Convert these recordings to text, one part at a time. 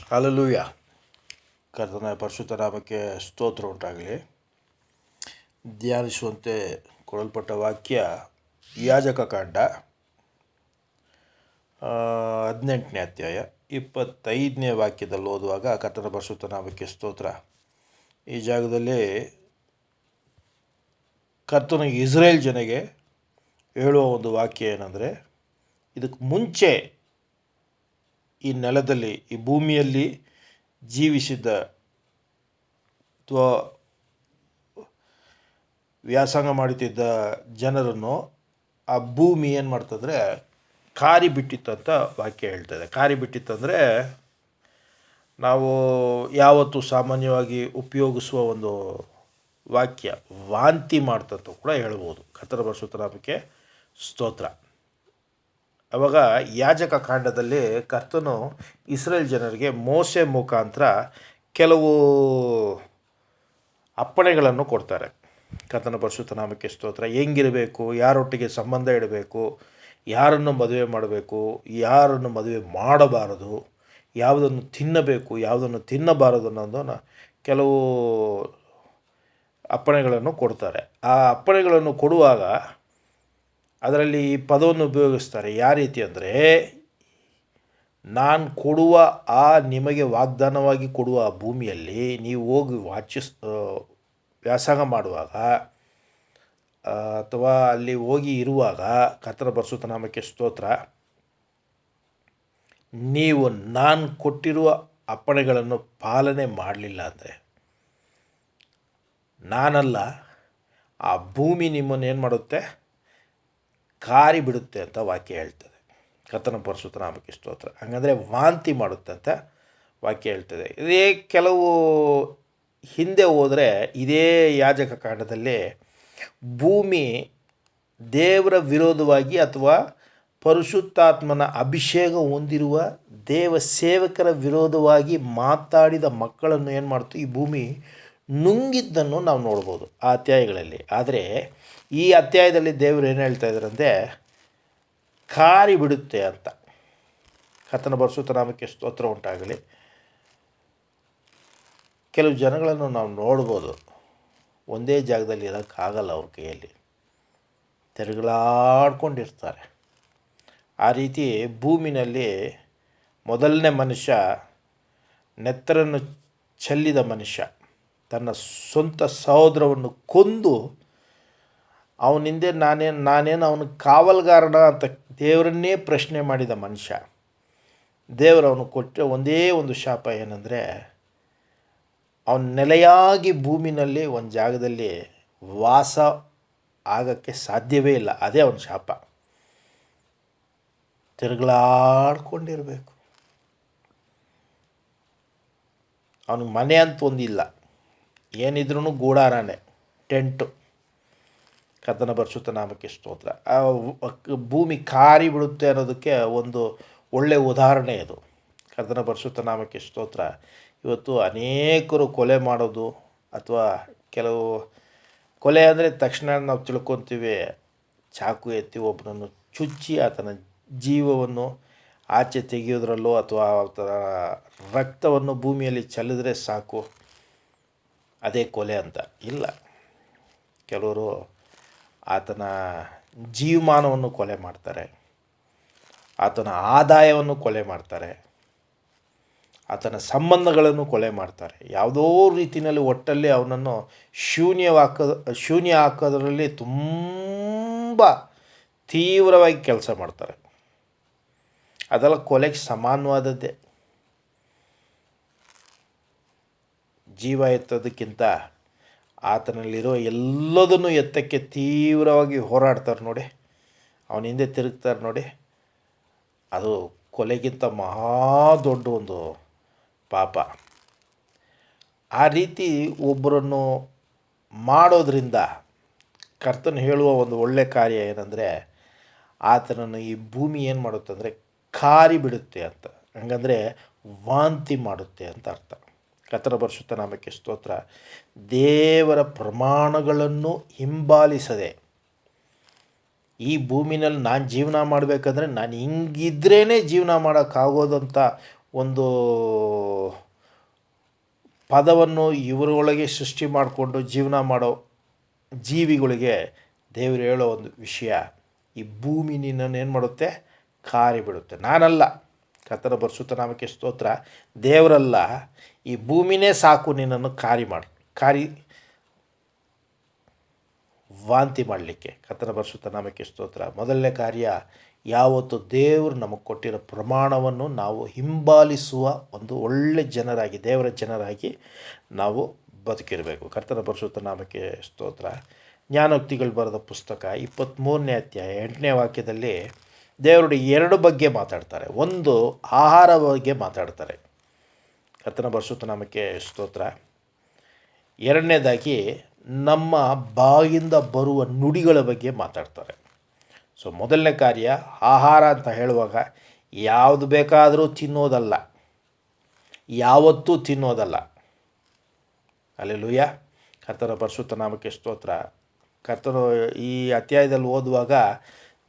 Hallelujah. ಕರ್ತನ ಪರಿಶುದ್ಧ ನಾಮಕ್ಕೆ ಸ್ತೋತ್ರ ಉಂಟಾಗಲಿ. ಧ್ಯಾನಿಸುವಂತೆ ಕೊಡಲ್ಪಟ್ಟ ವಾಕ್ಯ ಯಾಜಕ ಕಾಂಡ 18ನೇ ಅಧ್ಯಾಯ 25ನೇ ವಾಕ್ಯದಲ್ಲಿ ಓದುವಾಗ ಕರ್ತನ ಪರಿಶುದ್ಧ ನಾಮಕ್ಕೆ ಸ್ತೋತ್ರ. ಈ ಜಾಗದಲ್ಲಿ ಕರ್ತನಿಗೆ ಇಸ್ರೇಲ್ ಜನಗೆ ಹೇಳುವ ಒಂದು ವಾಕ್ಯ ಏನಂದರೆ, ಇದಕ್ಕೆ ಮುಂಚೆ ಈ ನೆಲದಲ್ಲಿ ಈ ಭೂಮಿಯಲ್ಲಿ ಜೀವಿಸಿದ್ದ ಅಥವಾ ವ್ಯಾಸಂಗ ಮಾಡುತ್ತಿದ್ದ ಜನರನ್ನು ಆ ಭೂಮಿ ಏನು ಮಾಡ್ತಂದರೆ ಕಾರಿ ಬಿಟ್ಟಿತ್ತಂತ ವಾಕ್ಯ ಹೇಳ್ತದೆ. ಕಾರಿ ಬಿಟ್ಟಿತ್ತಂದರೆ ನಾವು ಯಾವತ್ತೂ ಸಾಮಾನ್ಯವಾಗಿ ಉಪಯೋಗಿಸುವ ಒಂದು ವಾಕ್ಯ, ವಾಂತಿ ಮಾಡ್ತಂತ ಕೂಡ ಹೇಳ್ಬೋದು. ಕರ್ತನ ಪರಿಶುದ್ಧ ನಾಮಕ್ಕೆ ಸ್ತೋತ್ರ. ಆವಾಗ ಯಾಜಕ ಕಾಂಡದಲ್ಲಿ ಕರ್ತನು ಇಸ್ರೇಲ್ ಜನರಿಗೆ ಮೋಸೆ ಮುಖಾಂತರ ಕೆಲವು ಅಪ್ಪಣೆಗಳನ್ನು ಕೊಡ್ತಾರೆ. ಕರ್ತನ ಪರಿಶುದ್ಧ ನಾಮಕ್ಕೆ ಸ್ತೋತ್ರ. ಹೆಂಗಿರಬೇಕು, ಯಾರೊಟ್ಟಿಗೆ ಸಂಬಂಧ ಇಡಬೇಕು, ಯಾರನ್ನು ಮದುವೆ ಮಾಡಬೇಕು, ಯಾರನ್ನು ಮದುವೆ ಮಾಡಬಾರದು, ಯಾವುದನ್ನು ತಿನ್ನಬೇಕು, ಯಾವುದನ್ನು ತಿನ್ನಬಾರದು ಅನ್ನೋದನ್ನು ಕೆಲವು ಅಪ್ಪಣೆಗಳನ್ನು ಕೊಡ್ತಾರೆ. ಆ ಅಪ್ಪಣೆಗಳನ್ನು ಕೊಡುವಾಗ ಅದರಲ್ಲಿ ಈ ಪದವನ್ನು ಉಪಯೋಗಿಸ್ತಾರೆ. ಯಾವ ರೀತಿ ಅಂದರೆ, ನಾನು ಕೊಡುವ ನಿಮಗೆ ವಾಗ್ದಾನವಾಗಿ ಕೊಡುವ ಭೂಮಿಯಲ್ಲಿ ನೀವು ಹೋಗಿ ವ್ಯಾಸಂಗ ಮಾಡುವಾಗ ಅಥವಾ ಅಲ್ಲಿ ಹೋಗಿ ಇರುವಾಗ, ಕರ್ತನ ಪರಿಶುದ್ಧ ನಾಮಕ್ಕೆ ಸ್ತೋತ್ರ, ನೀವು ನಾನು ಕೊಟ್ಟಿರುವ ಅಪ್ಪಣೆಗಳನ್ನು ಪಾಲನೆ ಮಾಡಲಿಲ್ಲ ಅಂದರೆ ನಾನಲ್ಲ, ಆ ಭೂಮಿ ನಿಮ್ಮನ್ನು ಏನು ಮಾಡುತ್ತೆ, ಕಾರಿ ಬಿಡುತ್ತೆ ಅಂತ ವಾಕ್ಯ ಹೇಳ್ತದೆ. ಕರ್ತನ ಪರಿಶುದ್ಧ ನಾಮಕ್ಕೆ ಸ್ತೋತ್ರ. ಹಾಗಂದರೆ ವಾಂತಿ ಮಾಡುತ್ತೆ ಅಂತ ವಾಕ್ಯ ಹೇಳ್ತದೆ. ಇದೇ ಕೆಲವು ಹಿಂದೆ ಹೋದರೆ ಇದೇ ಯಾಜಕ ಕಾಂಡದಲ್ಲಿ ಭೂಮಿ ದೇವರ ವಿರೋಧವಾಗಿ ಅಥವಾ ಪರಿಶುದ್ಧಾತ್ಮನ ಅಭಿಷೇಕ ಹೊಂದಿರುವ ದೇವ ಸೇವಕರ ವಿರೋಧವಾಗಿ ಮಾತಾಡಿದ ಮಕ್ಕಳನ್ನು ಏನು ಮಾಡ್ತು, ಈ ಭೂಮಿ ನುಂಗಿದ್ದನ್ನು ನಾವು ನೋಡ್ಬೋದು ಆ ಅಧ್ಯಾಯಗಳಲ್ಲಿ. ಆದರೆ ಈ ಅಧ್ಯಾಯದಲ್ಲಿ ದೇವರು ಏನು ಹೇಳ್ತಾ ಇದ್ದಾರಂದರೆ, ಕಾರಿ ಬಿಡುತ್ತೆ ಅಂತ. ಕರ್ತನ ಪರಿಶುದ್ಧ ನಾಮಕ್ಕೆ ಸ್ತೋತ್ರ ಉಂಟಾಗಲಿ. ಕೆಲವು ಜನಗಳನ್ನು ನಾವು ನೋಡ್ಬೋದು, ಒಂದೇ ಜಾಗದಲ್ಲಿ ಇರೋಕ್ಕಾಗಲ್ಲ, ಅವ್ರ ಕೈಯಲ್ಲಿ ತಿರುಗಳಾಡ್ಕೊಂಡಿರ್ತಾರೆ. ಆ ರೀತಿ ಭೂಮಿನಲ್ಲಿ ಮೊದಲನೇ ಮನುಷ್ಯ, ನೆತ್ತರನ್ನು ಚೆಲ್ಲಿದ ಮನುಷ್ಯ, ತನ್ನ ಸ್ವಂತ ಸಹೋದರವನ್ನು ಕೊಂದು ಅವನಿಂದೆ ನಾನೇನು ಅವನು ಕಾವಲ್ಗಾರನ ಅಂತ ದೇವರನ್ನೇ ಪ್ರಶ್ನೆ ಮಾಡಿದ ಮನುಷ್ಯ. ದೇವರು ಅವನು ಕೊಟ್ಟ ಒಂದೇ ಒಂದು ಶಾಪ ಏನಂದರೆ, ಅವನ ನೆಲೆಯಾಗಿ ಭೂಮಿನಲ್ಲಿ ಒಂದು ಜಾಗದಲ್ಲಿ ವಾಸ ಆಗೋಕ್ಕೆ ಸಾಧ್ಯವೇ ಇಲ್ಲ. ಅದೇ ಅವನ ಶಾಪ. ತಿರುಗಳಾಡ್ಕೊಂಡಿರಬೇಕು. ಅವನಿಗೆ ಮನೆ ಅಂತ ಒಂದಿಲ್ಲ, ಏನಿದ್ರೂ ಗೂಡಾರನೇ, ಟೆಂಟು. ಕರ್ತನ ಪರಿಶುದ್ಧ ನಾಮಕ್ಕೆ ಸ್ತೋತ್ರ. ಆ ಭೂಮಿ ಕಾರಿ ಬಿಡುತ್ತೆ ಅನ್ನೋದಕ್ಕೆ ಒಂದು ಒಳ್ಳೆಯ ಉದಾಹರಣೆ ಇದು. ಕರ್ತನ ಪರಿಶುದ್ಧ ನಾಮಕ್ಕೆ ಸ್ತೋತ್ರ. ಇವತ್ತು ಅನೇಕರು ಕೊಲೆ ಮಾಡೋದು, ಅಥವಾ ಕೆಲವು ಕೊಲೆ ಅಂದರೆ ತಕ್ಷಣ ನಾವು ತಿಳ್ಕೊತೀವಿ, ಚಾಕು ಎತ್ತಿ ಒಬ್ಬನನ್ನು ಚುಚ್ಚಿ ಆತನ ಜೀವವನ್ನು ಆಚೆ ತೆಗೆಯೋದ್ರಲ್ಲೋ ಅಥವಾ ಆತನ ರಕ್ತವನ್ನು ಭೂಮಿಯಲ್ಲಿ ಚೆಲ್ಲಿದ್ರೆ ಸಾಕು, ಅದೇ ಕೊಲೆ ಅಂತ ಇಲ್ಲ. ಕೆಲವರು ಆತನ ಜೀವಮಾನವನ್ನು ಕೊಲೆ ಮಾಡ್ತಾರೆ, ಆತನ ಆದಾಯವನ್ನು ಕೊಲೆ ಮಾಡ್ತಾರೆ, ಆತನ ಸಂಬಂಧಗಳನ್ನು ಕೊಲೆ ಮಾಡ್ತಾರೆ. ಯಾವುದೋ ರೀತಿಯಲ್ಲಿ ಒಟ್ಟಲ್ಲಿ ಅವನನ್ನು ಶೂನ್ಯ ಹಾಕೋದ್ರಲ್ಲಿ ತುಂಬ ತೀವ್ರವಾಗಿ ಕೆಲಸ ಮಾಡ್ತಾರೆ. ಅದೆಲ್ಲ ಕೊಲೆಗೆ ಸಮಾನವಾದದ್ದೇ. ಜೀವ ಎತ್ತೋದಕ್ಕಿಂತ ಆತನಲ್ಲಿರೋ ಎಲ್ಲದನ್ನು ಎತ್ತಕ್ಕೆ ತೀವ್ರವಾಗಿ ಹೋರಾಡ್ತಾರೆ ನೋಡಿ, ಅವನ ಹಿಂದೆ ತಿರುಗ್ತಾರೆ ನೋಡಿ. ಅದು ಕೊಲೆಗಿಂತ ಮಹಾ ದೊಡ್ಡ ಒಂದು ಪಾಪ. ಆ ರೀತಿ ಒಬ್ಬರನ್ನು ಮಾಡೋದ್ರಿಂದ ಕರ್ತನು ಹೇಳುವ ಒಂದು ಒಳ್ಳೆಯ ಕಾರ್ಯ ಏನಂದರೆ, ಆತನನ್ನು ಈ ಭೂಮಿ ಏನು ಮಾಡುತ್ತಂದರೆ ಕಾರಿ ಬಿಡುತ್ತೆ ಅಂತ. ಹಂಗಂದರೆ ವಾಂತಿ ಮಾಡುತ್ತೆ ಅಂತ ಅರ್ಥ. ಕರ್ತನ ಪರಿಶುದ್ಧ ನಾಮಕ್ಕೆ ಸ್ತೋತ್ರ. ದೇವರ ಪ್ರಮಾಣಗಳನ್ನು ಹಿಂಬಾಲಿಸದೆ ಈ ಭೂಮಿನಲ್ಲಿ ನಾನು ಜೀವನ ಮಾಡಬೇಕಂದ್ರೆ ನಾನು ಹಿಂಗಿದ್ರೇ ಜೀವನ ಮಾಡೋಕ್ಕಾಗೋದಂಥ ಒಂದು ಪದವನ್ನು ಇವರೊಳಗೆ ಸೃಷ್ಟಿ ಮಾಡಿಕೊಂಡು ಜೀವನ ಮಾಡೋ ಜೀವಿಗಳಿಗೆ ದೇವರು ಹೇಳೋ ಒಂದು ವಿಷಯ, ಈ ಭೂಮಿ ನಿನ್ನನ್ನು ಏನು ಮಾಡುತ್ತೆ, ಕಾರಿ ಬಿಡುತ್ತೆ. ನಾನಲ್ಲ, ಕರ್ತನ ಪರಿಶುದ್ಧ ನಾಮಕ್ಕೆ ಸ್ತೋತ್ರ, ದೇವರಲ್ಲ, ಈ ಭೂಮಿನೇ ಸಾಕು ನಿನ್ನನ್ನು ಕಾರಿ ವಾಂತಿ ಮಾಡಲಿಕ್ಕೆ. ಕರ್ತನ ಪರಿಶುದ್ಧ ನಾಮಕ್ಕೆ ಸ್ತೋತ್ರ. ಮೊದಲನೇ ಕಾರ್ಯ, ಯಾವತ್ತು ದೇವರು ನಮಗೆ ಕೊಟ್ಟಿರೋ ಪ್ರಮಾಣವನ್ನು ನಾವು ಹಿಂಬಾಲಿಸುವ ಒಂದು ಒಳ್ಳೆ ಜನರಾಗಿ, ದೇವರ ಜನರಾಗಿ ನಾವು ಬದುಕಿರಬೇಕು. ಕರ್ತನ ಪರಿಶುದ್ಧ ನಾಮಕ್ಕೆ ಸ್ತೋತ್ರ. ಜ್ಞಾನೋಕ್ತಿಗಳು ಬರೆದ ಪುಸ್ತಕ 23ನೇ ಅಧ್ಯಾಯ 8ನೇ ವಾಕ್ಯದಲ್ಲಿ ದೇವರು 2 ಬಗ್ಗೆ ಮಾತಾಡ್ತಾರೆ. ಒಂದು, ಆಹಾರ ಬಗ್ಗೆ ಮಾತಾಡ್ತಾರೆ. ಕರ್ತನ ಪರಿಶುದ್ಧ ನಾಮಕ್ಕೆ ಸ್ತೋತ್ರ. ಎರಡನೇದಾಗಿ ನಮ್ಮ ಬಾಯಿಂದ ಬರುವ ನುಡಿಗಳ ಬಗ್ಗೆ ಮಾತಾಡ್ತಾರೆ. ಸೊ ಮೊದಲನೇ ಕಾರ್ಯ, ಆಹಾರ ಅಂತ ಹೇಳುವಾಗ ಯಾವುದು ಬೇಕಾದರೂ ತಿನ್ನೋದಲ್ಲ, ಯಾವತ್ತೂ ತಿನ್ನೋದಲ್ಲ. ಹಲ್ಲೆಲೂಯಾ. ಕರ್ತನ ಪರಿಶುದ್ಧ ನಾಮಕ್ಕೆ ಸ್ತೋತ್ರ. ಕರ್ತನು ಈ ಅಧ್ಯಾಯದಲ್ಲಿ ಓದುವಾಗ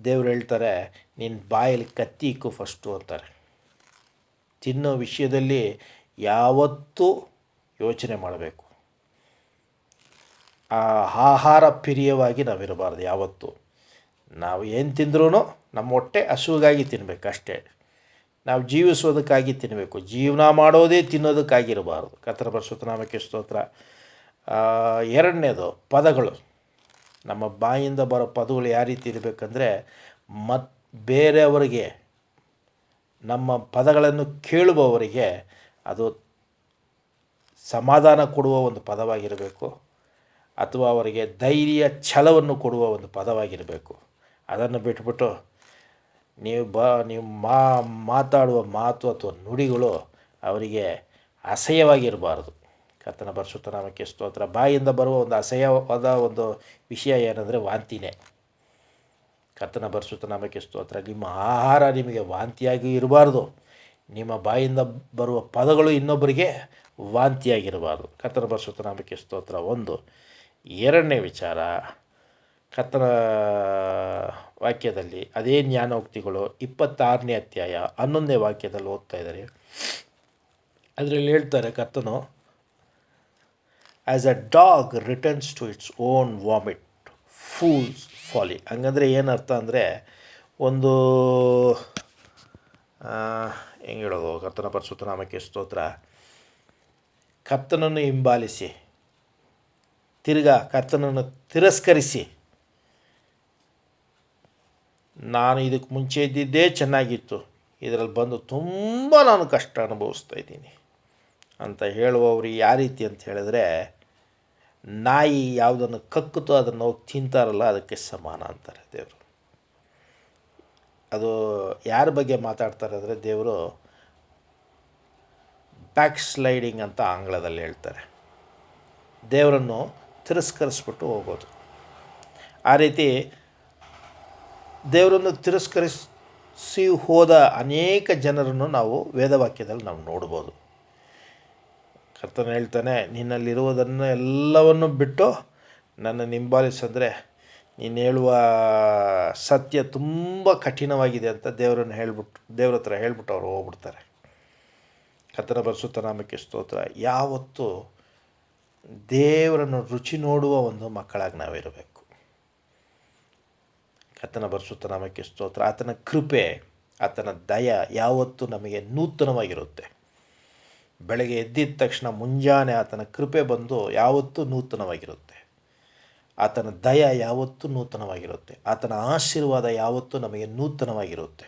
ದೇವರು ಹೇಳ್ತಾರೆ, ನಿನ್ನ ಬಾಯಲ್ಲಿ ಕತ್ತಿ ಇಕ್ಕು ಫಸ್ಟು ಅಂತಾರೆ. ತಿನ್ನೋ ವಿಷಯದಲ್ಲಿ ಯಾವತ್ತೂ ಯೋಚನೆ ಮಾಡಬೇಕು. ಆ ಆಹಾರ ಪ್ರಿಯವಾಗಿ ನಾವಿರಬಾರ್ದು. ಯಾವತ್ತೂ ನಾವು ಏನು ತಿಂದ್ರೂ ನಮ್ಮ ಹೊಟ್ಟೆ ಹಸುವಿಗಾಗಿ ತಿನ್ನಬೇಕು ಅಷ್ಟೇ. ನಾವು ಜೀವಿಸೋದಕ್ಕಾಗಿ ತಿನ್ನಬೇಕು, ಜೀವನ ಮಾಡೋದೇ ತಿನ್ನೋದಕ್ಕಾಗಿರಬಾರ್ದು. ಕರ್ತನ ಪರಿಶುದ್ಧ ನಾಮಕ್ಕೆ ಸ್ತೋತ್ರ. ಎರಡನೇದು, ಪದಗಳು. ನಮ್ಮ ಬಾಯಿಂದ ಬರೋ ಪದಗಳು ಯಾವ ರೀತಿ ಇರಬೇಕಂದ್ರೆ, ಬೇರೆಯವರಿಗೆ, ನಮ್ಮ ಪದಗಳನ್ನು ಕೇಳುವವರಿಗೆ ಅದು ಸಮಾಧಾನ ಕೊಡುವ ಒಂದು ಪದವಾಗಿರಬೇಕು, ಅಥವಾ ಅವರಿಗೆ ಧೈರ್ಯ ಛಲವನ್ನು ಕೊಡುವ ಒಂದು ಪದವಾಗಿರಬೇಕು. ಅದನ್ನು ಬಿಟ್ಬಿಟ್ಟು ನೀವು ಮಾತಾಡುವ ಮಾತು ಅಥವಾ ನುಡಿಗಳು ಅವರಿಗೆ ಅಸಹ್ಯವಾಗಿರಬಾರ್ದು. ಕರ್ತನ ಪರಿಶುದ್ಧ ನಾಮಕ್ಕೆ ಸ್ತೋತ್ರ. ಬಾಯಿಂದ ಬರುವ ಒಂದು ಅಸಹ್ಯವಾದ ಒಂದು ವಿಷಯ ಏನಂದರೆ ವಾಂತಿನೇ. ಕರ್ತನ ಪರಿಶುದ್ಧ ನಾಮಕ್ಕೆ ಸ್ತೋತ್ರ. ನಿಮ್ಮ ಆಹಾರ ನಿಮಗೆ ವಾಂತಿಯಾಗಿ ಇರಬಾರ್ದು, ನಿಮ್ಮ ಬಾಯಿಂದ ಬರುವ ಪದಗಳು ಇನ್ನೊಬ್ಬರಿಗೆ ವಾಂತಿಯಾಗಿರಬಾರ್ದು. ಕರ್ತನ ಪರಿಶುದ್ಧ ನಾಮಕ್ಕೆ ಸ್ತೋತ್ರ. ಒಂದು. ಎರಡನೇ ವಿಚಾರ, ಕರ್ತನ ವಾಕ್ಯದಲ್ಲಿ ಅದೇ ಜ್ಞಾನೋಕ್ತಿಗಳು 26ನೇ ಅಧ್ಯಾಯ 11ನೇ ವಾಕ್ಯದಲ್ಲಿ ಓದ್ತಾ ಇದ್ದಾರೆ. ಅದರಲ್ಲಿ ಹೇಳ್ತಾರೆ ಕರ್ತನು, as a dog returns to its own vomit fools folly. ಹಂಗಂದರೆ ಏನರ್ಥ ಅಂದರೆ, ಒಂದು ಹೆಂಗೆ ಹೇಳೋದು, ಕರ್ತನ ಪರಿಶುದ್ಧ ನಾಮಕ್ಕೆ ಸ್ತೋತ್ರ, ಕರ್ತನನ್ನು ಹಿಂಬಾಲಿಸಿ ತಿರ್ಗಾ ಕರ್ತನನ್ನು ತಿರಸ್ಕರಿಸಿ, ನಾನು ಇದಕ್ಕೆ ಮುಂಚೆ ಇದ್ದಿದ್ದೇ ಚೆನ್ನಾಗಿತ್ತು, ಇದರಲ್ಲಿ ಬಂದು ತುಂಬ ನಾನು ಕಷ್ಟ ಅನುಭವಿಸ್ತಾ ಇದ್ದೀನಿ ಅಂತ ಹೇಳುವವರು ಯಾವ ರೀತಿ ಅಂತ ಹೇಳಿದ್ರೆ, ನಾಯಿ ಯಾವುದನ್ನು ಕಕ್ಕುತ್ತೋ ಅದನ್ನು ಹೋಗಿ ತಿಂತಾರಲ್ಲ, ಅದಕ್ಕೆ ಸಮಾನ ಅಂತಾರೆ ದೇವರು. ಅದು ಯಾರ ಬಗ್ಗೆ ಮಾತಾಡ್ತಾರೆ ಅಂದರೆ, ದೇವರು ಬ್ಯಾಕ್ ಸ್ಲೈಡಿಂಗ್ ಅಂತ ಆಂಗ್ಲದಲ್ಲಿ ಹೇಳ್ತಾರೆ. ದೇವರನ್ನು ತಿರಸ್ಕರಿಸ್ಬಿಟ್ಟು ಹೋಗೋದು. ಆ ರೀತಿ ದೇವರನ್ನು ತಿರಸ್ಕರಿಸಿ ಹೋದ ಅನೇಕ ಜನರನ್ನು ನಾವು ವೇದವಾಕ್ಯದಲ್ಲಿ ನಾವು ನೋಡ್ಬೋದು. ಕರ್ತನು ಹೇಳ್ತಾನೆ, ನಿನ್ನಲ್ಲಿರುವುದನ್ನು ಎಲ್ಲವನ್ನು ಬಿಟ್ಟು ನನ್ನ ಹಿಂಬಾಲಿಸಂದರೆ ನೀನು ಹೇಳುವ ಸತ್ಯ ತುಂಬ ಕಠಿಣವಾಗಿದೆ ಅಂತ ದೇವ್ರ ಹತ್ರ ಹೇಳ್ಬಿಟ್ಟು ಅವರು ಹೋಗ್ಬಿಡ್ತಾರೆ. ಕರ್ತನ ಪರಿಶುದ್ಧ ನಾಮಕ್ಕೆ ಸ್ತೋತ್ರ. ಯಾವತ್ತೂ ದೇವರನ್ನು ರುಚಿ ನೋಡುವ ಒಂದು ಮಕ್ಕಳಾಗಿ ನಾವಿರಬೇಕು. ಕರ್ತನ ಪರಿಶುದ್ಧ ನಾಮಕ್ಕೆ ಸ್ತೋತ್ರ. ಆತನ ಕೃಪೆ, ಆತನ ದಯ ಯಾವತ್ತೂ ನಮಗೆ ನೂತನವಾಗಿರುತ್ತೆ. ಬೆಳಗ್ಗೆ ಎದ್ದಿದ ತಕ್ಷಣ ಮುಂಜಾನೆ ಆತನ ಕೃಪೆ ಬಂದು ಯಾವತ್ತೂ ನೂತನವಾಗಿರುತ್ತೆ. ಆತನ ದಯ ಯಾವತ್ತೂ ನೂತನವಾಗಿರುತ್ತೆ. ಆತನ ಆಶೀರ್ವಾದ ಯಾವತ್ತೂ ನಮಗೆ ನೂತನವಾಗಿರುತ್ತೆ,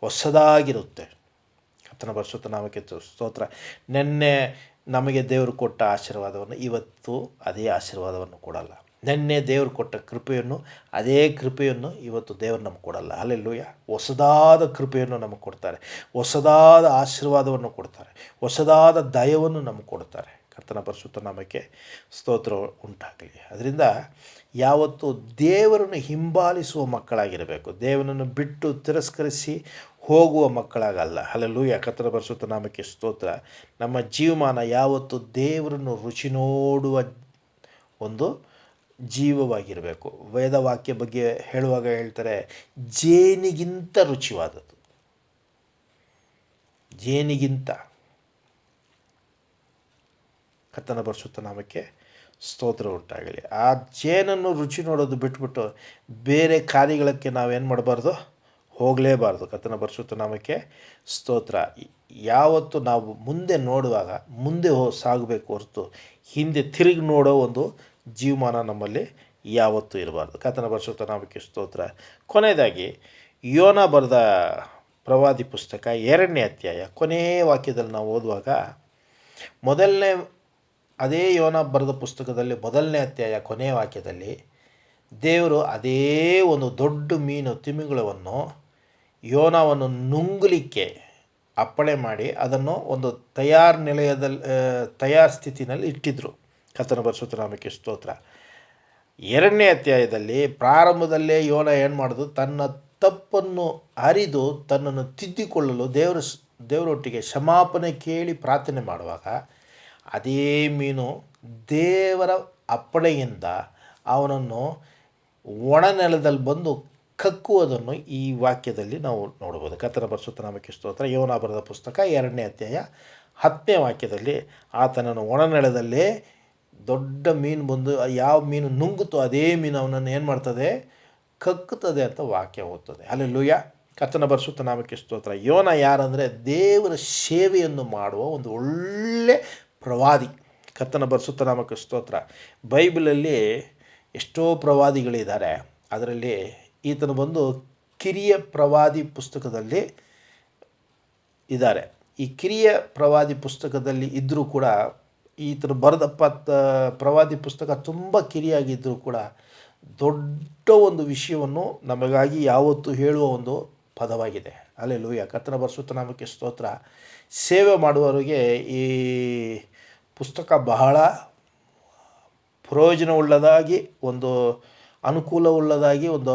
ಹೊಸದಾಗಿರುತ್ತೆ. ಕರ್ತನ ಪರಿಶುದ್ಧ ನಾಮಕ್ಕೆ ಸ್ತೋತ್ರ. ನೆನ್ನೆ ನಮಗೆ ದೇವರು ಕೊಟ್ಟ ಆಶೀರ್ವಾದವನ್ನು ಇವತ್ತು ಅದೇ ಆಶೀರ್ವಾದವನ್ನು ಕೊಡಲ್ಲ. ನೆನ್ನೆ ದೇವರು ಕೊಟ್ಟ ಕೃಪೆಯನ್ನು, ಅದೇ ಕೃಪೆಯನ್ನು ಇವತ್ತು ದೇವರು ನಮಗೆ ಕೊಡಲ್ಲ. ಹಲ್ಲೆಲೂಯಾ. ಹೊಸದಾದ ಕೃಪೆಯನ್ನು ನಮಗೆ ಕೊಡ್ತಾರೆ, ಹೊಸದಾದ ಆಶೀರ್ವಾದವನ್ನು ಕೊಡ್ತಾರೆ, ಹೊಸದಾದ ದಯವನ್ನು ನಮಗೆ ಕೊಡ್ತಾರೆ. ಕರ್ತನ ಪರಿಶುದ್ಧ ನಾಮಕ್ಕೆ ಸ್ತೋತ್ರ ಉಂಟಾಗಲಿ. ಅದರಿಂದ ಯಾವತ್ತು ದೇವರನ್ನು ಹಿಂಬಾಲಿಸುವ ಮಕ್ಕಳಾಗಿರಬೇಕು, ದೇವರನ್ನು ಬಿಟ್ಟು ತಿರಸ್ಕರಿಸಿ ಹೋಗುವ ಮಕ್ಕಳಾಗಲ್ಲ. ಹಲ್ಲೆಲೂಯಾ. ಕರ್ತನ ಪರಿಶುದ್ಧ ನಾಮಕ್ಕೆ ಸ್ತೋತ್ರ. ನಮ್ಮ ಜೀವಮಾನ ಯಾವತ್ತು ದೇವರನ್ನು ರುಚಿ ನೋಡುವ ಒಂದು ಜೀವವಾಗಿರಬೇಕು. ವೇದವಾಕ್ಯ ಬಗ್ಗೆ ಹೇಳುವಾಗ ಹೇಳ್ತಾರೆ, ಜೇನಿಗಿಂತ ರುಚಿವಾದದ್ದು. ಜೇನಿಗಿಂತ ಕರ್ತನ ಪರಿಶುದ್ಧ ನಾಮಕ್ಕೆ ಸ್ತೋತ್ರ ಉಂಟಾಗಲಿ. ಆ ಜೇನನ್ನು ರುಚಿ ನೋಡೋದು ಬಿಟ್ಬಿಟ್ಟು ಬೇರೆ ಕಾರ್ಯಗಳಕ್ಕೆ ನಾವೇನು ಮಾಡಬಾರ್ದು, ಹೋಗಲೇಬಾರ್ದು. ಕರ್ತನ ಪರಿಶುದ್ಧ ನಾಮಕ್ಕೆ ಸ್ತೋತ್ರ. ಯಾವತ್ತು ನಾವು ಮುಂದೆ ನೋಡುವಾಗ ಮುಂದೆ ಸಾಗಬೇಕು ಹೊರತು ಹಿಂದೆ ತಿರುಗಿ ನೋಡೋ ಒಂದು ಜೀವಮಾನ ನಮ್ಮಲ್ಲಿ ಯಾವತ್ತೂ ಇರಬಾರ್ದು. ಕರ್ತನ ಪರಿಶುದ್ಧ ನಾಮಕ್ಕೆ ಸ್ತೋತ್ರ. ಕೊನೆಯದಾಗಿ ಯೋನ ಬರೆದ ಪ್ರವಾದಿ ಪುಸ್ತಕ 2ನೇ ಅಧ್ಯಾಯ ಕೊನೆಯ ವಾಕ್ಯದಲ್ಲಿ ನಾವು ಓದುವಾಗ, ಅದೇ ಯೋನ ಬರೆದ ಪುಸ್ತಕದಲ್ಲಿ 1ನೇ ಅಧ್ಯಾಯ ಕೊನೆಯ ವಾಕ್ಯದಲ್ಲಿ ದೇವರು ಅದೇ ಒಂದು ದೊಡ್ಡ ಮೀನು ತಿಮಿಂಗಲವನ್ನು ಯೋನವನ್ನು ನುಂಗಲಿಕ್ಕೆ ಅಪ್ಪಣೆ ಮಾಡಿ ಅದನ್ನು ಒಂದು ತಯಾರು ಸ್ಥಿತಿನಲ್ಲಿ ಇಟ್ಟಿದ್ದರು. ಕರ್ತನ ಪರಿಶುದ್ಧ ನಾಮಕ್ಕೆ ಸ್ತೋತ್ರ. 2ನೇ ಅಧ್ಯಾಯದಲ್ಲಿ ಪ್ರಾರಂಭದಲ್ಲೇ ಯೋನ ಏನು ಮಾಡೋದು, ತನ್ನ ತಪ್ಪನ್ನು ಅರಿದು ತನ್ನನ್ನು ತಿದ್ದಿಕೊಳ್ಳಲು ದೇವರೊಟ್ಟಿಗೆ ಕ್ಷಮಾಪಣೆ ಕೇಳಿ ಪ್ರಾರ್ಥನೆ ಮಾಡುವಾಗ ಅದೇ ಮೀನು ದೇವರ ಅಪ್ಪಣೆಯಿಂದ ಅವನನ್ನು ಒಣ ನೆಲದಲ್ಲಿ ಬಂದು ಕಕ್ಕುವುದನ್ನು ಈ ವಾಕ್ಯದಲ್ಲಿ ನಾವು ನೋಡ್ಬೋದು. ಕರ್ತನ ಪರಿಶುದ್ಧ ನಾಮಕ್ಕೆ ಸ್ತೋತ್ರ. ಯೋನ ಬರೆದ ಪುಸ್ತಕ 2ನೇ ಅಧ್ಯಾಯ 10ನೇ ವಾಕ್ಯದಲ್ಲಿ ಆತನನ್ನು ಒಣ ನೆಲದಲ್ಲೇ ದೊಡ್ಡ ಮೀನು ಬಂದು ಯಾವ ಮೀನು ನುಂಗುತ್ತೋ ಅದೇ ಮೀನು ಅವನನ್ನು ಏನು ಮಾಡ್ತದೆ, ಕಕ್ಕುತ್ತದೆ ಅಂತ ವಾಕ್ಯ ಓದ್ತದೆ. ಹಲ್ಲೆಲೂಯಾ. ಕರ್ತನ ಪರಿಶುದ್ಧ ನಾಮಕ್ಕೆ ಸ್ತೋತ್ರ. ಯೋನ ಯಾರಂದರೆ ದೇವರ ಸೇವೆಯನ್ನು ಮಾಡುವ ಒಂದು ಒಳ್ಳೆ ಪ್ರವಾದಿ. ಕರ್ತನ ಪರಿಶುದ್ಧ ನಾಮಕ್ಕೆ ಸ್ತೋತ್ರ. ಬೈಬಲಲ್ಲಿ ಎಷ್ಟೋ ಪ್ರವಾದಿಗಳಿದ್ದಾರೆ. ಅದರಲ್ಲಿ ಈತನು ಬಂದು ಕಿರಿಯ ಪ್ರವಾದಿ ಪುಸ್ತಕದಲ್ಲಿ ಇದ್ದಾರೆ. ಈ ಕಿರಿಯ ಪ್ರವಾದಿ ಪುಸ್ತಕದಲ್ಲಿ ಇದ್ದರೂ ಕೂಡ ಈತನು ಬರೆದ ಪ್ರವಾದಿ ಪುಸ್ತಕ ತುಂಬ ಕಿರಿಯಾಗಿದ್ದರೂ ಕೂಡ ದೊಡ್ಡ ಒಂದು ವಿಷಯವನ್ನು ನಮಗಾಗಿ ಯಾವತ್ತೂ ಹೇಳುವ ಒಂದು ಪದವಾಗಿದೆ. ಹಲ್ಲೆಲೂಯಾ. ಕರ್ತನ ಪರಿಶುದ್ಧ ನಾಮಕ್ಕೆ ಸ್ತೋತ್ರ. ಸೇವೆ ಮಾಡುವವರಿಗೆ ಈ ಪುಸ್ತಕ ಬಹಳ ಪ್ರಯೋಜನವುಳ್ಳದಾಗಿ, ಒಂದು ಅನುಕೂಲವುಳ್ಳದಾಗಿ ಒಂದು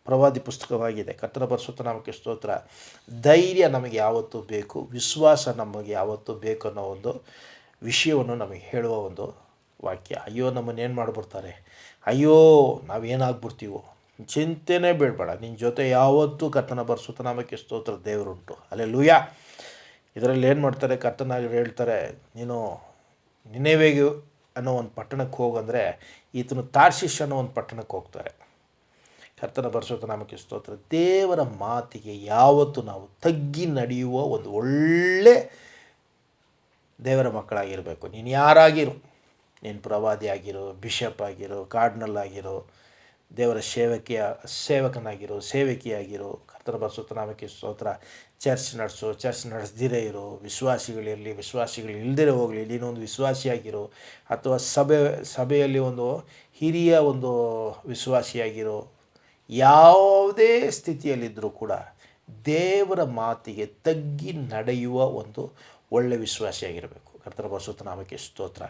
ಪ್ರವಾದಿ ಪುಸ್ತಕವಾಗಿದೆ. ಕರ್ತನ ಪರಿಶುದ್ಧ ನಾಮಕ್ಕೆ ಸ್ತೋತ್ರ. ಧೈರ್ಯ ನಮಗೆ ಯಾವತ್ತೂ ಬೇಕು, ವಿಶ್ವಾಸ ನಮಗೆ ಯಾವತ್ತೂ ಬೇಕು ಅನ್ನೋ ಒಂದು ವಿಷಯವನ್ನು ನಮಗೆ ಹೇಳುವ ಒಂದು ವಾಕ್ಯ. ಅಯ್ಯೋ ನಮ್ಮನ್ನೇನು ಮಾಡಿಬಿಡ್ತಾರೆ, ಅಯ್ಯೋ ನಾವೇನಾಗ್ಬಿಡ್ತೀವೋ, ಚಿಂತೆನೇ ಬೇಡಬೇಡ, ನಿನ್ನ ಜೊತೆ ಯಾವತ್ತೂ ಕರ್ತನ ಪರಿಶುದ್ಧ ನಾಮಕ್ಕೆ ಸ್ತೋತ್ರ ದೇವರುಂಟು. ಹಲ್ಲೆಲೂಯಾ. ಇದರಲ್ಲಿ ಏನು ಮಾಡ್ತಾರೆ, ಕರ್ತನಾಗಿ ಹೇಳ್ತಾರೆ, ನೀನು ನಿನೆವೆಗೆ ಅನ್ನೋ ಒಂದು ಪಟ್ಟಣಕ್ಕೆ ಹೋಗಂದರೆ ಈತನು ತಾರ್ಷೀಷ್ ಅನ್ನೋ ಒಂದು ಪಟ್ಟಣಕ್ಕೆ ಹೋಗ್ತಾರೆ. ಕರ್ತನ ಪರಿಶುದ್ಧ ನಾಮಕ್ಕೆ ಸ್ತೋತ್ರ. ದೇವರ ಮಾತಿಗೆ ಯಾವತ್ತು ನಾವು ತಗ್ಗಿ ನಡೆಯುವ ಒಂದು ಒಳ್ಳೆ ದೇವರ ಮಕ್ಕಳಾಗಿರಬೇಕು. ನೀನು ಯಾರಾಗಿರು, ನೀನು ಪ್ರವಾದಿ ಆಗಿರೋ, ಬಿಷಪ್ ಆಗಿರೋ, ಕಾರ್ಡಿನಲ್ ಆಗಿರೋ, ದೇವರ ಸೇವಕನಾಗಿರೋ, ಸೇವಕಿಯಾಗಿರೋ, ಕರ್ತನ ಪರಿಶುದ್ಧ ನಾಮಕ್ಕೆ ಸ್ತೋತ್ರ. ಚರ್ಚ್ ನಡೆಸದಿರೇ ಇರೋ, ವಿಶ್ವಾಸಿಗಳಿರಲಿ, ವಿಶ್ವಾಸಿಗಳು ಇಲ್ಲದಿರೇ ಹೋಗಲಿ, ನೀನೊಂದು ವಿಶ್ವಾಸಿಯಾಗಿರೋ, ಅಥವಾ ಸಭೆಯಲ್ಲಿ ಒಂದು ಹಿರಿಯ ಒಂದು ವಿಶ್ವಾಸಿಯಾಗಿರೋ, ಯಾವುದೇ ಸ್ಥಿತಿಯಲ್ಲಿದ್ದರೂ ಕೂಡ ದೇವರ ಮಾತಿಗೆ ತಗ್ಗಿ ನಡೆಯುವ ಒಂದು ಒಳ್ಳೆ ವಿಶ್ವಾಸಿಯಾಗಿರಬೇಕು. ಕರ್ತನ ಪರಿಶುದ್ಧ ನಾಮಕ್ಕೆ ಸ್ತೋತ್ರ.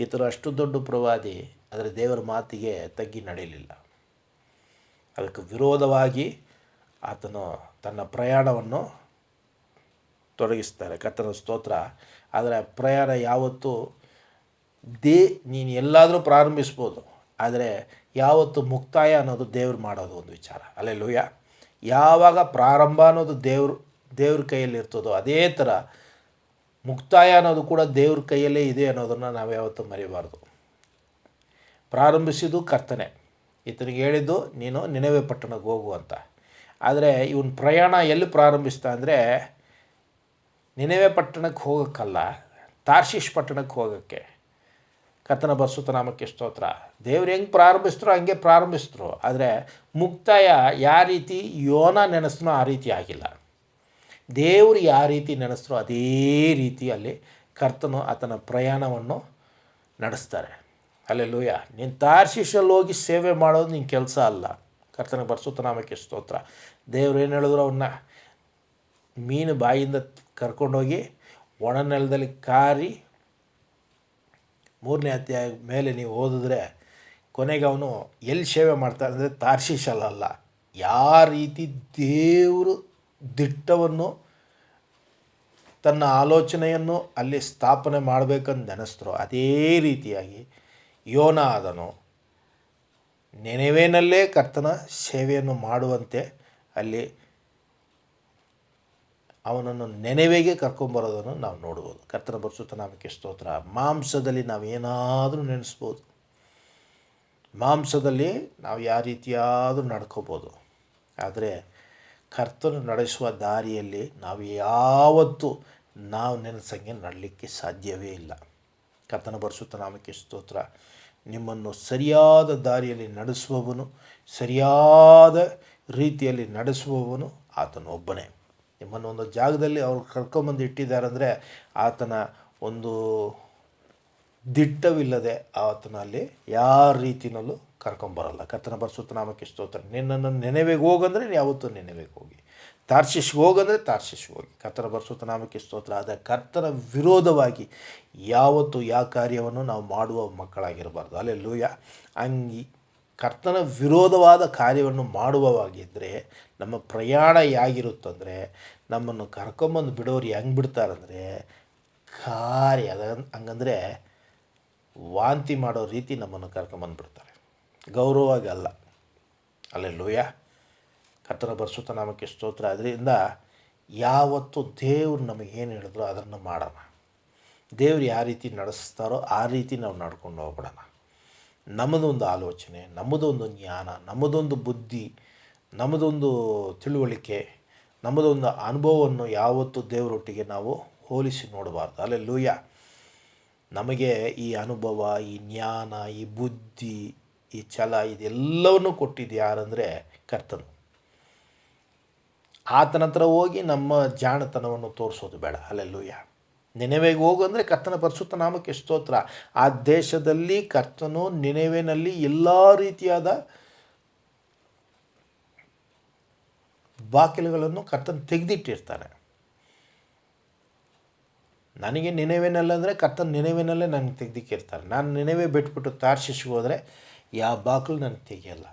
ಈತನು ಅಷ್ಟು ದೊಡ್ಡ ಪ್ರವಾದಿ, ಆದರೆ ದೇವರ ಮಾತಿಗೆ ತಗ್ಗಿ ನಡೆಯಲಿಲ್ಲ. ಅದಕ್ಕೆ ವಿರೋಧವಾಗಿ ಆತನು ತನ್ನ ಪ್ರಯಾಣವನ್ನು ತೊಡಗಿಸ್ತಾರೆ. ಕರ್ತನ ಸ್ತೋತ್ರ. ಆದರೆ ಪ್ರಯಾಣ ಯಾವತ್ತೂ ನೀನು ಎಲ್ಲಾದರೂ ಪ್ರಾರಂಭಿಸ್ಬೋದು, ಆದರೆ ಯಾವತ್ತು ಮುಕ್ತಾಯ ಅನ್ನೋದು ದೇವ್ರು ಮಾಡೋದು ಒಂದು ವಿಚಾರ. ಹಲ್ಲೆಲೂಯಾ. ಯಾವಾಗ ಪ್ರಾರಂಭ ಅನ್ನೋದು ದೇವ್ರ ಕೈಯಲ್ಲಿ ಇರ್ತದೋ ಅದೇ ಥರ ಮುಕ್ತಾಯ ಅನ್ನೋದು ಕೂಡ ದೇವ್ರ ಕೈಯಲ್ಲೇ ಇದೆ ಅನ್ನೋದನ್ನು ನಾವು ಯಾವತ್ತೂ ಮರಿಬಾರ್ದು. ಪ್ರಾರಂಭಿಸಿದ್ದು ಕರ್ತನೆ. ಈತನಿಗೆ ಹೇಳಿದ್ದು ನೀನು ನಿನೆವೆ ಪಟ್ಟಣಕ್ಕೆ ಹೋಗು ಅಂತ. ಆದರೆ ಇವನ ಪ್ರಯಾಣ ಎಲ್ಲಿ ಪ್ರಾರಂಭಿಸ್ತಾ ಅಂದರೆ ನಿನೆವೆ ಪಟ್ಟಣಕ್ಕೆ ಹೋಗೋಕ್ಕಲ್ಲ, ತಾರ್ಷೀಷ್ ಪಟ್ಟಣಕ್ಕೆ ಹೋಗೋಕ್ಕೆ. ಕರ್ತನ ಪರಿಶುದ್ಧ ನಾಮಕ್ಕೆ ಸ್ತೋತ್ರ. ದೇವ್ರು ಹೆಂಗೆ ಪ್ರಾರಂಭಿಸ್ತರೋ ಹಂಗೆ ಪ್ರಾರಂಭಿಸಿದ್ರು, ಆದರೆ ಮುಕ್ತಾಯ ಯಾವ ರೀತಿ ಯೋನ ನೆನೆಸ್ತನೋ ಆ ರೀತಿ ಆಗಿಲ್ಲ. ದೇವರು ಯಾವ ರೀತಿ ನೆನೆಸ್ತರೋ ಅದೇ ರೀತಿಯಲ್ಲಿ ಕರ್ತನು ಆತನ ಪ್ರಯಾಣವನ್ನು ನಡೆಸ್ತಾರೆ. ಹಲ್ಲೆಲೂಯಾ. ನೀನು ತಾರ್ಷೀಷಲ್ಲಿ ಹೋಗಿ ಸೇವೆ ಮಾಡೋದು ನಿನ್ನ ಕೆಲಸ ಅಲ್ಲ. ಕರ್ತನ ಪರಿಶುದ್ಧ ನಾಮಕ್ಕೆ ಸ್ತೋತ್ರ. ದೇವ್ರು ಏನು ಹೇಳಿದ್ರು, ಅವನ್ನ ಮೀನು ಬಾಯಿಂದ ಕರ್ಕೊಂಡೋಗಿ ಒಣ ನೆಲದಲ್ಲಿ ಕಾರಿ 3ನೇ ಅಧ್ಯಾಯ ಮೇಲೆ ನೀವು ಓದಿದ್ರೆ ಕೊನೆಗೆ ಅವನು ಎಲ್ಲಿ ಸೇವೆ ಮಾಡ್ತಾನೆ ಅಂದರೆ ತಾರ್ಷೀಷಲ್ಲ, ಯಾವ ರೀತಿ ದೇವರು ದಿಟ್ಟವನ್ನು ತನ್ನ ಆಲೋಚನೆಯನ್ನು ಅಲ್ಲಿ ಸ್ಥಾಪನೆ ಮಾಡಬೇಕಂತ ನೆನೆಸ್ತರೋ ಅದೇ ರೀತಿಯಾಗಿ ಯೋನ ಆದನು ನೆನೆವೆನಲ್ಲೇ ಕರ್ತನ ಸೇವೆಯನ್ನು ಮಾಡುವಂತೆ ಅಲ್ಲಿ ಅವನನ್ನು ನೆನೆವೆಗೆ ಕರ್ಕೊಂಬರೋದನ್ನು ನಾವು ನೋಡ್ಬೋದು. ಕರ್ತನ ಪರಿಶುದ್ಧ ನಾಮಕ್ಕೆ ಸ್ತೋತ್ರ. ಮಾಂಸದಲ್ಲಿ ನಾವು ಏನಾದರೂ ನೆನೆಸ್ಬೋದು, ಮಾಂಸದಲ್ಲಿ ನಾವು ಯಾವ ರೀತಿಯಾದರೂ ನಡ್ಕೋಬೋದು. ಆದರೆ ಕರ್ತನು ನಡೆಸುವ ದಾರಿಯಲ್ಲಿ ನಾವು ಯಾವತ್ತೂ ನಾವು ನೆನೆಸಂಗೆ ನಡಲಿಕ್ಕೆ ಸಾಧ್ಯವೇ ಇಲ್ಲ. ಕರ್ತನ ಪರಿಶುದ್ಧ ನಾಮಕ್ಕೆ ಸ್ತೋತ್ರ. ನಿಮ್ಮನ್ನು ಸರಿಯಾದ ದಾರಿಯಲ್ಲಿ ನಡೆಸುವವನು, ಸರಿಯಾದ ರೀತಿಯಲ್ಲಿ ನಡೆಸುವವನು ಆತನು ಒಬ್ಬನೇ. ನಿಮ್ಮನ್ನು ಒಂದು ಜಾಗದಲ್ಲಿ ಅವರು ಕರ್ಕೊಂಬಂದು ಇಟ್ಟಿದ್ದಾರಂದರೆ ಆತನ ಒಂದು ದಿಟ್ಟವಿಲ್ಲದೆ ಆತನಲ್ಲಿ ಯಾವ ರೀತಿಯಲ್ಲೂ ಕರ್ಕೊಂಬರಲ್ಲ. ಕರ್ತನ ಪರಿಶುದ್ಧ ನಾಮಕ್ಕೆ ಸ್ತೋತ್ರ. ನಿನ್ನನ್ನು ನೆನೆವೆಗೆ ಹೋಗಂದರೆ ಯಾವತ್ತೂ ನೆನೆವೆಗೆ ಹೋಗಿ, ತಾರ್ಷೀಷ್ಗೆ ಹೋಗಂದರೆ ತಾರ್ಷೀಷ್ಗೆ ಹೋಗಿ. ಕರ್ತನ ಪರಿಶುದ್ಧ ನಾಮಕ್ಕೆ ಸ್ತೋತ್ರ. ಆದರೆ ಕರ್ತನ ವಿರೋಧವಾಗಿ ಯಾವತ್ತೂ ಯಾವ ಕಾರ್ಯವನ್ನು ನಾವು ಮಾಡುವ ಮಕ್ಕಳಾಗಿರಬಾರ್ದು. ಅಲ್ಲೆಲ್ಲೂಯ. ಹಂಗೆ ಕರ್ತನ ವಿರೋಧವಾದ ಕಾರ್ಯವನ್ನು ಮಾಡುವವಾಗಿದ್ದರೆ ನಮ್ಮ ಪ್ರಯಾಣ ಹೇಗಿರುತ್ತಂದರೆ, ನಮ್ಮನ್ನು ಕರ್ಕೊಂಬಂದು ಬಿಡೋರು ಹೆಂಗೆ ಬಿಡ್ತಾರಂದರೆ ಹಂಗಂದರೆ ವಾಂತಿ ಮಾಡೋ ರೀತಿ ನಮ್ಮನ್ನು ಕರ್ಕೊಂಬಂದುಬಿಡ್ತಾರೆ, ಗೌರವವಾಗಿ ಅಲ್ಲ. ಅಲ್ಲೆಲ್ಲೂಯ. ಕರ್ತನ ಪರಿಶುದ್ಧ ನಾಮಕ್ಕೆ ಸ್ತೋತ್ರ. ಅದರಿಂದ ಯಾವತ್ತೂ ದೇವರು ನಮಗೇನು ಹೇಳಿದ್ರು ಅದನ್ನು ಮಾಡೋಣ. ದೇವರು ಯಾವ ರೀತಿ ನಡೆಸ್ತಾರೋ ಆ ರೀತಿ ನಾವು ನಡ್ಕೊಂಡು ಹೋಗ್ಬಿಡೋಣ. ನಮ್ಮದೊಂದು ಆಲೋಚನೆ, ನಮ್ಮದೊಂದು ಜ್ಞಾನ, ನಮ್ಮದೊಂದು ಬುದ್ಧಿ, ನಮ್ಮದೊಂದು ತಿಳುವಳಿಕೆ, ನಮ್ಮದೊಂದು ಅನುಭವವನ್ನು ಯಾವತ್ತೂ ದೇವರೊಟ್ಟಿಗೆ ನಾವು ಹೋಲಿಸಿ ನೋಡಬಾರ್ದು. ಅಲ್ಲೆಲ್ಲೂಯ. ನಮಗೆ ಈ ಅನುಭವ, ಈ ಜ್ಞಾನ, ಈ ಬುದ್ಧಿ, ಈ ಛಲ ಇದೆಲ್ಲವನ್ನು ಕೊಟ್ಟಿದ್ದು ಯಾರಂದರೆ ಕರ್ತನು. ಆತನ ಹತ್ರ ಹೋಗಿ ನಮ್ಮ ಜಾಣತನವನ್ನು ತೋರಿಸೋದು ಬೇಡ. ಅಲ್ಲೆಲ್ಲೂಯ. ನೆನೆವೆಗೆ ಹೋಗು ಅಂದರೆ ಕರ್ತನ ಪರಿಶುದ್ಧ ನಾಮಕ್ಕೆ ಸ್ತೋತ್ರ. ಆ ದೇಶದಲ್ಲಿ ಕರ್ತನು ನೆನೆವೆನಲ್ಲಿ ಎಲ್ಲ ರೀತಿಯಾದ ಬಾಗಿಲುಗಳನ್ನು ಕರ್ತನು ತೆಗೆದಿಟ್ಟಿರ್ತಾನೆ. ನನಗೆ ನೆನೆವೆನಲ್ಲಂದರೆ ಕರ್ತನ ನೆನೆವೆನಲ್ಲೇ ನನಗೆ ತೆಗೆದಿಕ್ಕಿರ್ತಾರೆ. ನಾನು ನೆನೆವೆ ಬಿಟ್ಬಿಟ್ಟು ತಾರ್ಷೀಷ್ಗೆ ಹೋದರೆ ಯಾವ ಬಾಗಿಲು ನನಗೆ ತೆಗೆಯಲ್ಲ.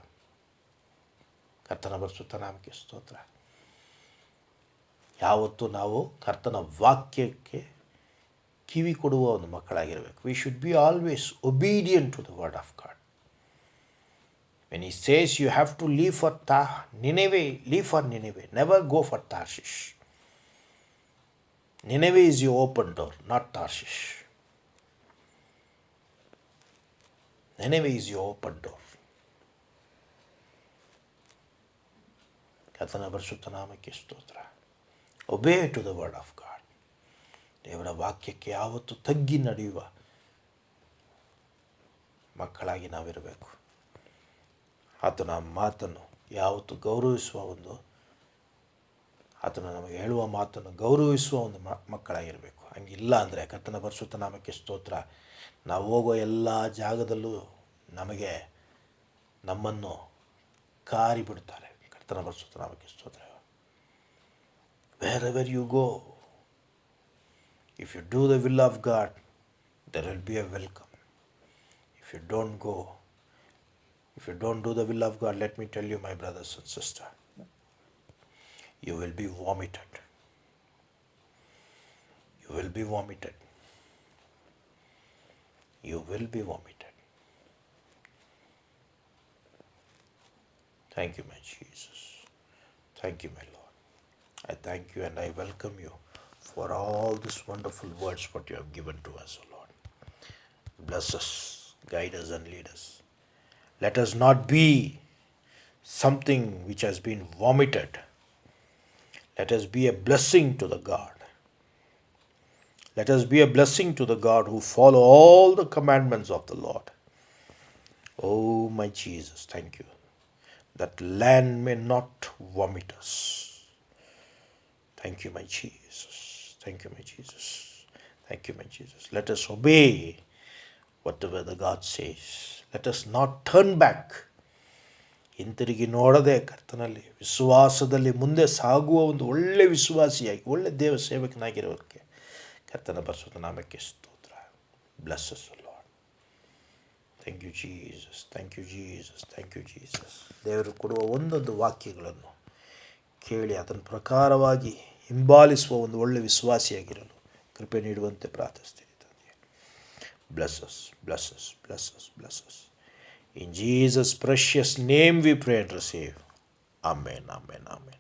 ಕರ್ತನ ಪರಿಶುದ್ಧ ನಾಮಕ್ಕೆ ಸ್ತೋತ್ರ. ಯಾವತ್ತೂ ನಾವು ಕರ್ತನ ವಾಕ್ಯಕ್ಕೆ ಕಿವಿ ಕೊಡುವ ಒಂದು ಮಕ್ಕಳಾಗಿರಬೇಕು. We should be always obedient to the word of god. When he says you have to leave for Nineveh, leave for Nineveh, never go for Tarshish. Nineveh is your open door, not Tarshish. Nineveh is your open door. ಕರ್ತನ ಪರಿಶುದ್ಧ ನಾಮಕ್ಕೆ ಸ್ತೋತ್ರ. Obey to the word of God. ದೇವರ ವಾಕ್ಯಕ್ಕೆ ಯಾವತ್ತೂ ತಗ್ಗಿ ನಡೆಯುವ ಮಕ್ಕಳಾಗಿ ನಾವಿರಬೇಕು. ಆತನ ಮಾತನ್ನು ಯಾವತ್ತೂ ಗೌರವಿಸುವ ಒಂದು, ಆತನು ನಮಗೆ ಹೇಳುವ ಮಾತನ್ನು ಗೌರವಿಸುವ ಒಂದು ಮಕ್ಕಳಾಗಿರಬೇಕು. ಹಂಗಿಲ್ಲ ಅಂದರೆ ಕರ್ತನ ಪರಿಶುದ್ಧ ನಾಮಕ್ಕೆ ಸ್ತೋತ್ರ. ನಾವು ಹೋಗೋ ಎಲ್ಲ ಜಾಗದಲ್ಲೂ ನಮ್ಮನ್ನು ಕಾರಿ ಬಿಡ್ತಾರೆ. ಕರ್ತನ ಪರಿಶುದ್ಧ ನಾಮಕ್ಕೆ ಸ್ತೋತ್ರ. Wherever you go, if you do the will of God, there will be a welcome. If you don't go, if you don't do the will of God, let me tell you, my brothers and sisters, you will be vomited. You will be vomited. You will be vomited. Thank you, my Jesus. Thank you, my Lord. I thank you and I welcome you for all these wonderful words what you have given to us, O Lord. Bless us, guide us and lead us. Let us not be something which has been vomited. Let us be a blessing to the God. Let us be a blessing to the God who follow all the commandments of the Lord. Oh, my Jesus, thank you. That land may not vomit us. Thank you, my Jesus. Thank you, my Jesus. Thank you, my Jesus. Let us obey whatever the God says. Let us not turn back. ಹಿಂತಿರುಗಿ ನೋಡದೆ ಕರ್ತನಲ್ಲಿ ವಿಶ್ವಾಸದಲ್ಲಿ ಮುಂದೆ ಸಾಗುವ ಒಂದು ಒಳ್ಳೆ ವಿಶ್ವಾಸಿಯಾಗಿ, ಒಳ್ಳೆ ದೇವ ಸೇವಕನಾಗಿರೋದಕ್ಕೆ ಕರ್ತನ ಪರಿಶುದ್ಧ ನಾಮಕ್ಕೆ ಸ್ತೋತ್ರ. Bless us, O Lord. Thank you, Jesus. Thank you, Jesus. Thank you, Jesus. ದೇವರು ಕೊಡುವ ಒಂದೊಂದು ವಾಕ್ಯಗಳನ್ನು ಕೇಳಿ ಅದರ ಪ್ರಕಾರವಾಗಿ ಹಿಂಬಾಲಿಸುವ ಒಂದು ಒಳ್ಳೆ ವಿಶ್ವಾಸಿಯಾಗಿರಲು ಕೃಪೆ ನೀಡುವಂತೆ ಪ್ರಾರ್ಥಿಸ್ತೀನಿ ತಂದೆ. Bless us, bless us, bless us, bless us. In Jesus' precious name we pray and receive. Amen, amen, amen.